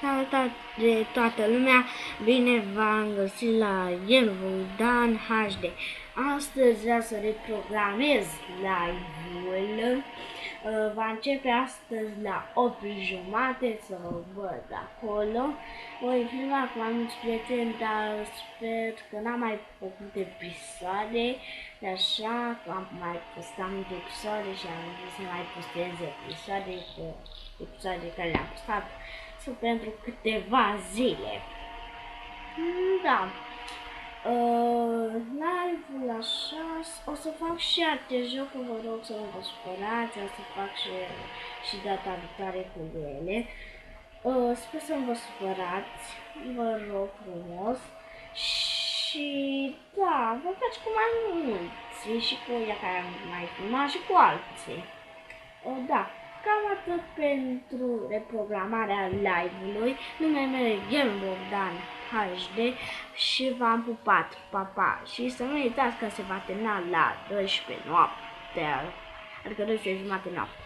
Salutare toată lumea, bine v-am găsit la Dan HD. Astăzi vreau să reprogramez live-ul. Va începe astăzi la 8:30, să vă văd acolo. Voi filma cu mai mulți prieteni, dar sper că n-am mai făcut episoade. De așa că am mai postat multe episoade și am zis să mai postez episoade care le-am postat pentru câteva zile. Da. Live-ul așa, o să fac și alte jocuri, vă rog să nu vă supărați, o să fac și data viitoare cu ele. Sper să nu vă supărați, vă rog frumos. Și da, vă faci cu mai mulți și cu ea care am mai filmat și cu alții. Da. Cam atât pentru reprogramarea live-ului. Numele meu e Dan HD și v-am pupat. Pa, pa! Și să nu uitați că se va termina la 12 noaptea, adică 12 jumate noapte.